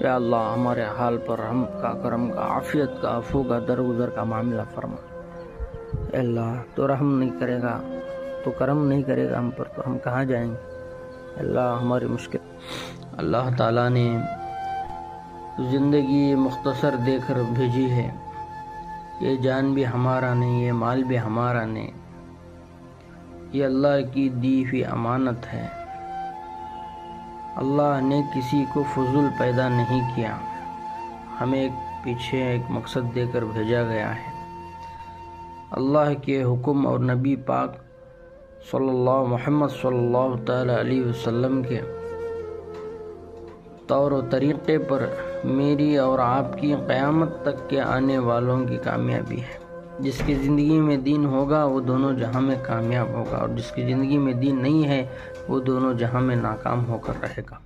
یا اللہ ہمارے حال پر رحم کا، کرم کا، عافیت کا، عفو کا، درگزر کا معاملہ فرما۔ اے اللہ تو رحم نہیں کرے گا، تو کرم نہیں کرے گا ہم پر، تو ہم کہاں جائیں گے؟ اللہ ہماری مشکل، اللہ تعالیٰ نے زندگی مختصر دے کر بھیجی ہے، یہ جان بھی ہمارا نہیں، یہ مال بھی ہمارا نہیں، یہ اللہ کی دی ہوئی امانت ہے۔ اللہ نے کسی کو فضول پیدا نہیں کیا، ہمیں پیچھے ایک مقصد دے کر بھیجا گیا ہے۔ اللہ کے حکم اور نبی پاک محمد صلی اللہ تعالی علیہ وسلم کے طور و طریقے پر میری اور آپ کی قیامت تک کے آنے والوں کی کامیابی ہے۔ جس کی زندگی میں دین ہوگا وہ دونوں جہاں میں کامیاب ہوگا، اور جس کی زندگی میں دین نہیں ہے وہ دونوں جہاں میں ناکام ہو کر رہے گا۔